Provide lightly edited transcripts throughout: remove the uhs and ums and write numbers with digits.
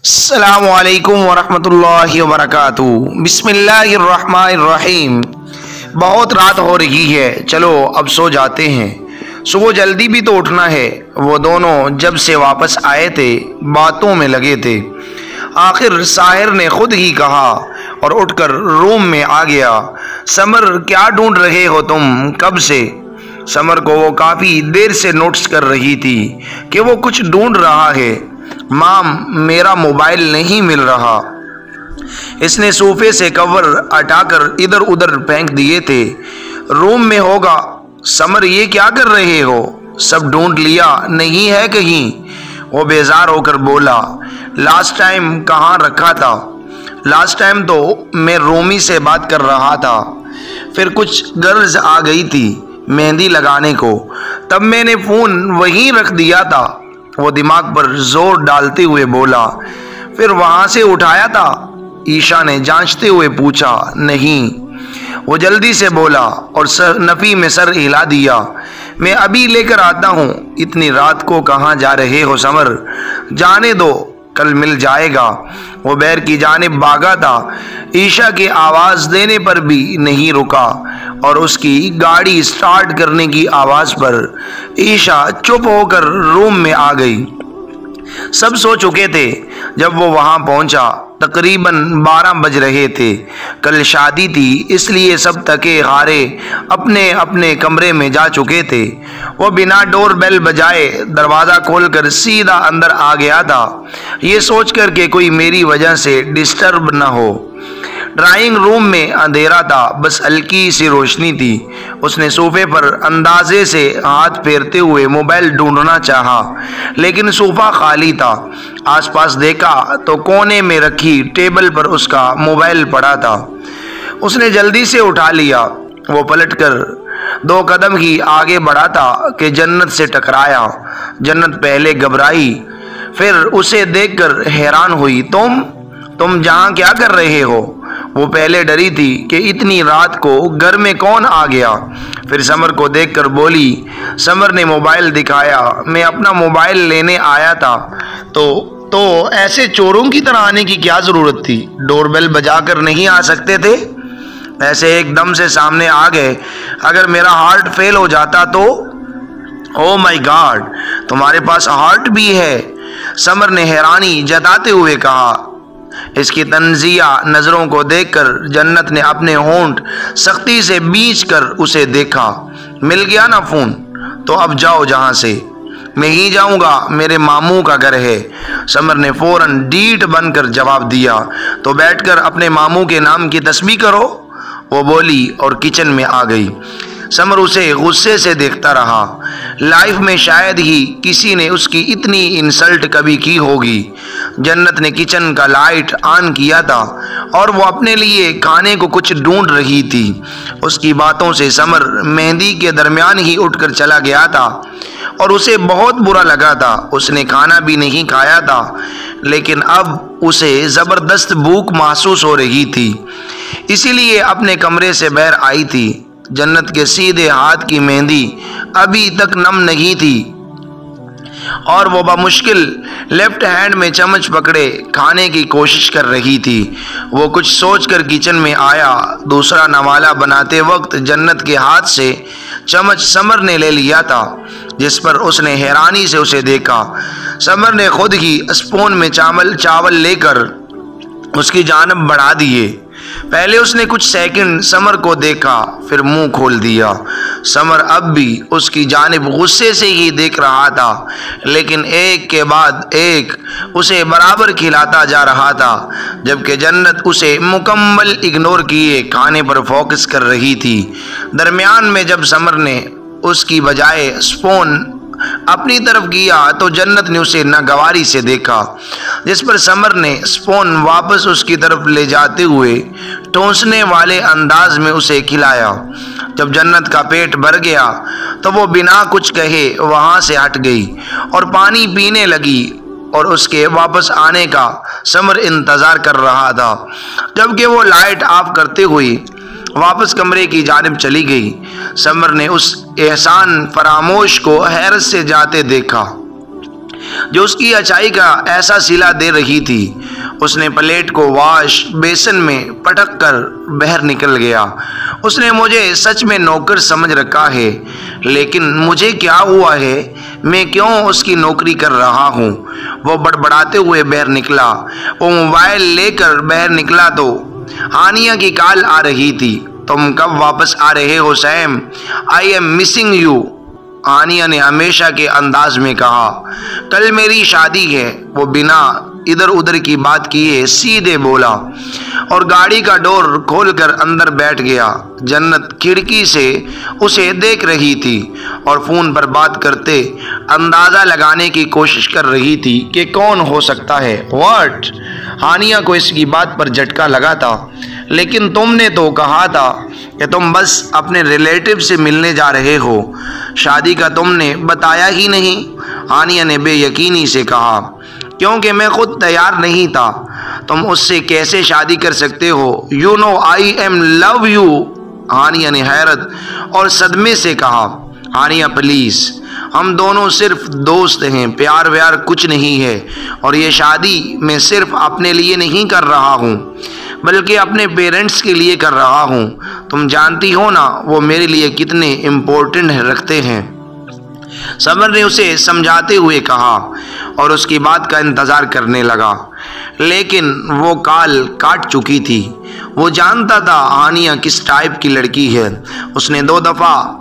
अस्सलामुअलैकुम वरहमतुल्लाहि वबरकातुहू। बिस्मिल्लाहिर्रहमानिर्रहीम। बहुत रात हो रही है, चलो अब सो जाते हैं। सुबह जल्दी भी तो उठना है। वो दोनों जब से वापस आए थे बातों में लगे थे। आखिर साहिर ने खुद ही कहा और उठकर रूम में आ गया। समर, क्या ढूंढ रहे हो तुम कब से? समर को वो काफ़ी देर से नोटिस कर रही थी कि वो कुछ ढूंढ रहा है। माम, मेरा मोबाइल नहीं मिल रहा। इसने सोफे से कवर हटाकर इधर उधर फेंक दिए थे। रूम में होगा। समर, ये क्या कर रहे हो? सब ढूंढ लिया, नहीं है कहीं? वो बेजार होकर बोला। लास्ट टाइम कहाँ रखा था? लास्ट टाइम तो मैं रोमी से बात कर रहा था, फिर कुछ गर्ल्स आ गई थी मेहंदी लगाने को, तब मैंने फ़ोन वहीं रख दिया था। वो दिमाग पर जोर डालते हुए बोला। फिर वहाँ से उठाया था? ईशा ने जांचते हुए पूछा। नहीं। वो जल्दी से बोला और नफ़ी में सर हिला दिया। मैं अभी लेकर आता हूँ। इतनी रात को कहाँ जा रहे हो समर? जाने दो, कल मिल जाएगा। वो बैर की जानिब भागा था। ईशा की आवाज़ देने पर भी नहीं रुका और उसकी गाड़ी स्टार्ट करने की आवाज़ पर ईशा चुप होकर रूम में आ गई। सब सो चुके थे जब वो वहां पहुंचा। तकरीबन 12 बज रहे थे। कल शादी थी, इसलिए सब थके हारे अपने अपने कमरे में जा चुके थे। वो बिना डोर बेल बजाए दरवाज़ा खोलकर सीधा अंदर आ गया था, ये सोचकर कि कोई मेरी वजह से डिस्टर्ब न हो। ड्राइंग रूम में अंधेरा था, बस हल्की सी रोशनी थी। उसने सोफे पर अंदाजे से हाथ फेरते हुए मोबाइल ढूंढना चाहा, लेकिन सोफा खाली था। आसपास देखा तो कोने में रखी टेबल पर उसका मोबाइल पड़ा था। उसने जल्दी से उठा लिया। वो पलटकर 2 कदम ही आगे बढ़ा था कि जन्नत से टकराया। जन्नत पहले घबराई, फिर उसे देखकर हैरान हुई। तुम यहाँ क्या कर रहे हो? वो पहले डरी थी कि इतनी रात को घर में कौन आ गया। फिर समर को देखकर बोली। समर ने मोबाइल दिखाया। मैं अपना मोबाइल लेने आया था। तो ऐसे चोरों की तरह आने की क्या ज़रूरत थी? डोरबेल बजाकर नहीं आ सकते थे? ऐसे एकदम से सामने आ गए। अगर मेरा हार्ट फेल हो जाता तो? ओह माय गॉड, तुम्हारे पास हार्ट भी है? समर ने हैरानी जताते हुए कहा। इसकी तंजिया नज़रों को देखकर जन्नत ने अपने होंठ सख्ती से बींच कर उसे देखा। मिल गया ना फ़ोन? तो अब जाओ जहाँ से। मैं ही जाऊँगा, मेरे मामू का घर है। समर ने फ़ौरन डीठ बनकर जवाब दिया। तो बैठकर अपने मामू के नाम की तस्बीह करो, वो बोली और किचन में आ गई। समर उसे गुस्से से देखता रहा। लाइफ में शायद ही किसी ने उसकी इतनी इंसल्ट कभी की होगी। जन्नत ने किचन का लाइट ऑन किया था और वो अपने लिए खाने को कुछ ढूंढ रही थी। उसकी बातों से समर मेहंदी के दरमियान ही उठकर चला गया था और उसे बहुत बुरा लगा था। उसने खाना भी नहीं खाया था, लेकिन अब उसे ज़बरदस्त भूख महसूस हो रही थी, इसीलिए अपने कमरे से बाहर आई थी। जन्नत के सीधे हाथ की मेहंदी अभी तक नम नहीं थी और वो बामुश्किल लेफ्ट हैंड में चम्मच पकड़े खाने की कोशिश कर रही थी। वो कुछ सोचकर किचन में आया। दूसरा नवाला बनाते वक्त जन्नत के हाथ से चम्मच समर ने ले लिया था, जिस पर उसने हैरानी से उसे देखा। समर ने खुद ही स्पून में चावल लेकर उसकी जानिब बढ़ा दिए। पहले उसने कुछ सेकंड समर को देखा, फिर मुंह खोल दिया। समर अब भी उसकी जानिब गुस्से से ही देख रहा था, लेकिन एक के बाद एक उसे बराबर खिलाता जा रहा था, जबकि जन्नत उसे मुकम्मल इग्नोर किए खाने पर फोकस कर रही थी। दरमियान में जब समर ने उसकी बजाय स्पून अपनी तरफ किया तो जन्नत ने उसे नागवारी से देखा, जिस पर समर ने स्पून वापस उसकी तरफ ले जाते हुए टोंसने वाले अंदाज में उसे खिलाया। जब जन्नत का पेट भर गया तो वो बिना कुछ कहे वहाँ से हट गई और पानी पीने लगी और उसके वापस आने का समर इंतज़ार कर रहा था, जबकि वो लाइट ऑफ करते हुए वापस कमरे की जानिब चली गई। समर ने उस एहसान फरामोश को हैरत से जाते देखा। जो उसकी अच्छाई का ऐसा सिला दे रही थी। उसने प्लेट को वॉश बेसिन में पटक कर बाहर निकल गया। उसने मुझे सच में नौकर समझ रखा है, लेकिन मुझे क्या हुआ है, मैं क्यों उसकी नौकरी कर रहा हूँ। वो बड़बड़ाते हुए बाहर निकला। वो मोबाइल लेकर बाहर निकला तो हानिया की कॉल आ रही थी। तुम कब वापस आ रहे हो Sam? I am missing you, Hania ने हमेशा के अंदाज में कहा। कल मेरी शादी है, वो बिना इधर उधर की बात किए सीधे बोला और गाड़ी का डोर खोलकर अंदर बैठ गया। जन्नत खिड़की से उसे देख रही थी और फोन पर बात करते अंदाजा लगाने की कोशिश कर रही थी कि कौन हो सकता है। व्हाट? हानिया को इसकी बात पर झटका लगा था। लेकिन तुमने तो कहा था कि तुम बस अपने रिलेटिव से मिलने जा रहे हो, शादी का तुमने बताया ही नहीं, हानिया ने बेयकीनी से कहा। क्योंकि मैं खुद तैयार नहीं था। तुम उससे कैसे शादी कर सकते हो? You know I am love you, Hania ने हैरत और सदमे से कहा। हानिया प्लीज, हम दोनों सिर्फ दोस्त हैं, प्यार व्यार कुछ नहीं है। और ये शादी मैं सिर्फ अपने लिए नहीं कर रहा हूँ, बल्कि अपने पेरेंट्स के लिए कर रहा हूँ। तुम जानती हो ना वो मेरे लिए कितने इम्पोर्टेंट रखते हैं। समर ने उसे समझाते हुए कहा और उसकी बात का इंतज़ार करने लगा, लेकिन वो कॉल काट चुकी थी। वो जानता था हानिया किस टाइप की लड़की है। उसने 2 दफ़ा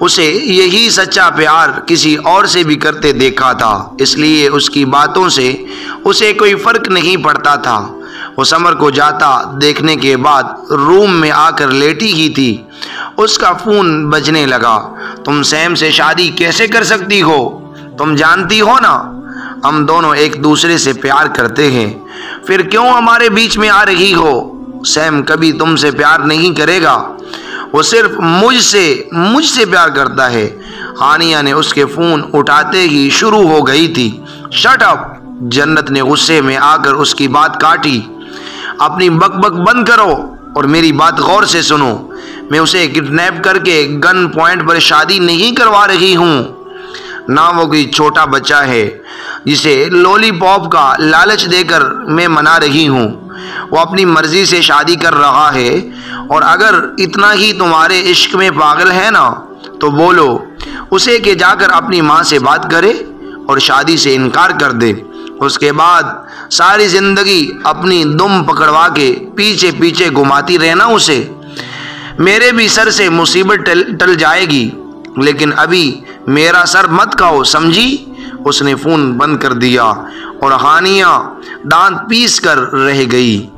उसे यही सच्चा प्यार किसी और से भी करते देखा था, इसलिए उसकी बातों से उसे कोई फ़र्क नहीं पड़ता था। वो समर को जाता देखने के बाद रूम में आकर लेटी ही थी। उसका फ़ोन बजने लगा। तुम सैम से शादी कैसे कर सकती हो? तुम जानती हो ना हम दोनों एक दूसरे से प्यार करते हैं, फिर क्यों हमारे बीच में आ रही हो? सैम कभी तुमसे प्यार नहीं करेगा, वो सिर्फ मुझसे प्यार करता है। हानिया ने उसके फ़ोन उठाते ही शुरू हो गई थी। शट अप, जन्नत ने गुस्से में आकर उसकी बात काटी। अपनी बकबक बंद करो और मेरी बात गौर से सुनो। मैं उसे किडनैप करके गन पॉइंट पर शादी नहीं करवा रही हूँ। ना वो कोई छोटा बच्चा है जिसे लॉलीपॉप का लालच देकर मैं मना रही हूँ। वो अपनी मर्जी से शादी कर रहा है, और अगर इतना ही तुम्हारे इश्क में पागल है ना तो बोलो उसे कि जाकर अपनी माँ से बात करे और शादी से इनकार कर दे। उसके बाद सारी जिंदगी अपनी दुम पकड़वा के पीछे पीछे घुमाती रहना उसे। मेरे भी सर से मुसीबत टल जाएगी, लेकिन अभी मेरा सर मत खाओ, समझी? उसने फ़ोन बंद कर दिया और हानिया दांत पीस कर रह गई।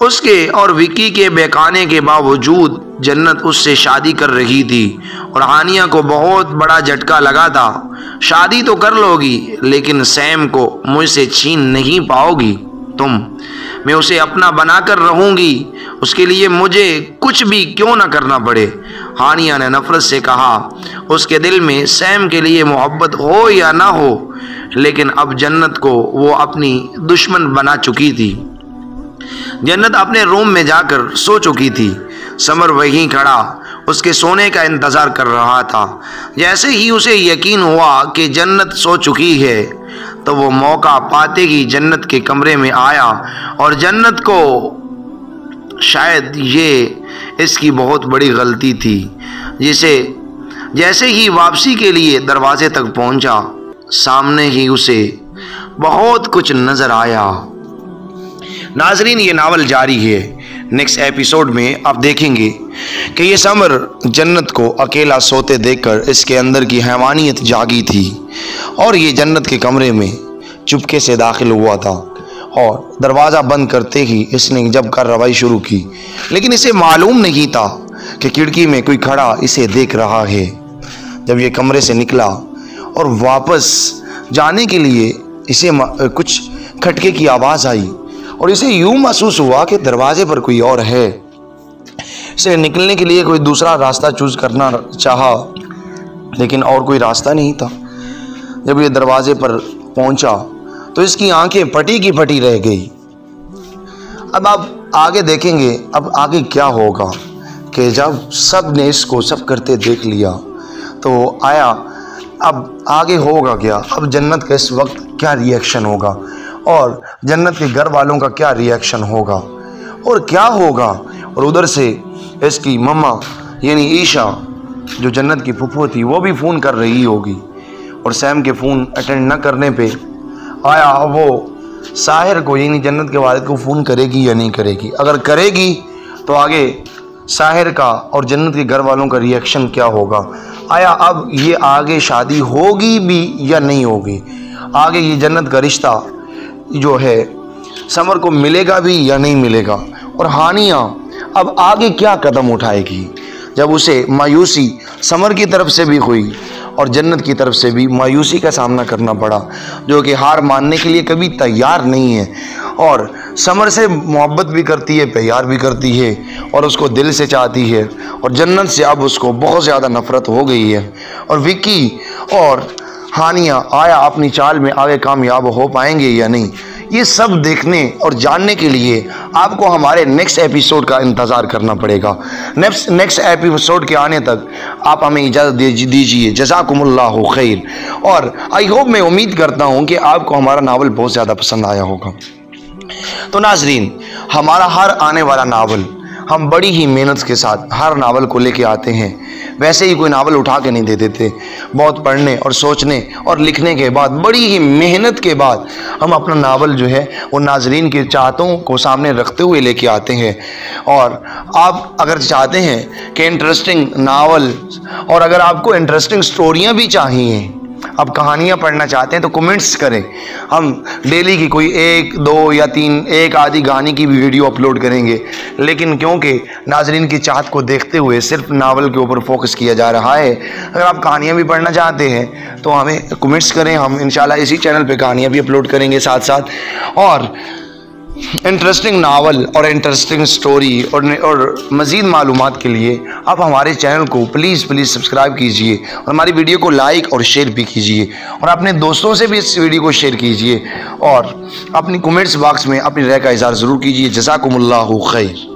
उसके और विकी के बहकाने के बावजूद जन्नत उससे शादी कर रही थी और हानिया को बहुत बड़ा झटका लगा था। शादी तो कर लोगी, लेकिन सैम को मुझसे छीन नहीं पाओगी तुम। मैं उसे अपना बनाकर रहूंगी, उसके लिए मुझे कुछ भी क्यों ना करना पड़े, हानिया ने नफरत से कहा। उसके दिल में सैम के लिए मोहब्बत हो या ना हो, लेकिन अब जन्नत को वो अपनी दुश्मन बना चुकी थी। जन्नत अपने रूम में जाकर सो चुकी थी। समर वहीं खड़ा उसके सोने का इंतज़ार कर रहा था। जैसे ही उसे यकीन हुआ कि जन्नत सो चुकी है, तो वो मौका पाते ही जन्नत के कमरे में आया और जन्नत को शायद ये इसकी बहुत बड़ी गलती थी, जैसे ही वापसी के लिए दरवाजे तक पहुंचा, सामने ही उसे बहुत कुछ नज़र आया। नाजरीन, ये नावल जारी है। नेक्स्ट एपिसोड में आप देखेंगे कि ये समर जन्नत को अकेला सोते देखकर इसके अंदर की हैवानियत जागी थी और ये जन्नत के कमरे में चुपके से दाखिल हुआ था और दरवाज़ा बंद करते ही इसने जब कार्रवाई शुरू की, लेकिन इसे मालूम नहीं था कि खिड़की में कोई खड़ा इसे देख रहा है। जब ये कमरे से निकला और वापस जाने के लिए इसे कुछ खटके की आवाज़ आई और इसे यूं महसूस हुआ कि दरवाजे पर कोई और है। इसे निकलने के लिए कोई दूसरा रास्ता चूज करना चाहा, लेकिन और कोई रास्ता नहीं था। जब ये दरवाजे पर पहुंचा तो इसकी आंखें फटी की फटी रह गई। अब आप आगे देखेंगे अब आगे क्या होगा कि जब सब ने इसको सब करते देख लिया तो आया अब आगे होगा क्या, अब जन्नत का इस वक्त क्या रिएक्शन होगा और जन्नत के घर वालों का क्या रिएक्शन होगा और क्या होगा। और उधर से इसकी मम्मा यानी ईशा जो जन्नत की फुफू थी वो भी फ़ोन कर रही होगी और सैम के फ़ोन अटेंड न करने पे आया वो साहिर को यानी जन्नत के वालिद को फ़ोन करेगी या नहीं करेगी। अगर करेगी तो आगे साहिर का और जन्नत के घर वालों का रिएक्शन क्या होगा। आया अब ये आगे शादी होगी भी या नहीं होगी, आगे ये जन्नत का रिश्ता जो है समर को मिलेगा भी या नहीं मिलेगा। और हानिया अब आगे क्या कदम उठाएगी जब उसे मायूसी समर की तरफ से भी हुई और जन्नत की तरफ से भी मायूसी का सामना करना पड़ा, जो कि हार मानने के लिए कभी तैयार नहीं है और समर से मोहब्बत भी करती है, प्यार भी करती है और उसको दिल से चाहती है। और जन्नत से अब उसको बहुत ज़्यादा नफ़रत हो गई है। और विक्की और हानिया आया अपनी चाल में आगे कामयाब हो पाएंगे या नहीं, ये सब देखने और जानने के लिए आपको हमारे नेक्स्ट एपिसोड का इंतज़ार करना पड़ेगा। नेक्स्ट एपिसोड के आने तक आप हमें इजाज़त दीजिए। जज़ाकुमुल्लाहु खैर। और आई होप, मैं उम्मीद करता हूँ कि आपको हमारा नावल बहुत ज़्यादा पसंद आया होगा। तो नाजरीन, हमारा हर आने वाला नावल हम बड़ी ही मेहनत के साथ हर नावल को लेके आते हैं। वैसे ही कोई नावल उठा के नहीं दे देते, बहुत पढ़ने और सोचने और लिखने के बाद, बड़ी ही मेहनत के बाद हम अपना नावल जो है वो नाजरीन के चाहतों को सामने रखते हुए लेके आते हैं। और आप अगर चाहते हैं कि इंटरेस्टिंग नावल और अगर आपको इंटरेस्टिंग स्टोरियाँ भी चाहिए, अब कहानियाँ पढ़ना चाहते हैं तो कमेंट्स करें। हम डेली की कोई 1, 2 या 3 एक आधी कहानी की भी वीडियो अपलोड करेंगे। लेकिन क्योंकि नाजरीन की चाहत को देखते हुए सिर्फ नावल के ऊपर फोकस किया जा रहा है। अगर आप कहानियाँ भी पढ़ना चाहते हैं तो हमें कमेंट्स करें, हम इंशाल्लाह इसी चैनल पे कहानियाँ भी अपलोड करेंगे साथ साथ। और इंटरेस्टिंग नावल और इंटरेस्टिंग स्टोरी और मज़ीद मालूमात के लिए आप हमारे चैनल को प्लीज़ सब्सक्राइब कीजिए और हमारी वीडियो को लाइक और शेयर भी कीजिए और अपने दोस्तों से भी इस वीडियो को शेयर कीजिए और अपनी कमेंट्स बॉक्स में अपनी राय का इज़हार ज़रूर कीजिए। जज़ाकुमुल्लाहु खैर।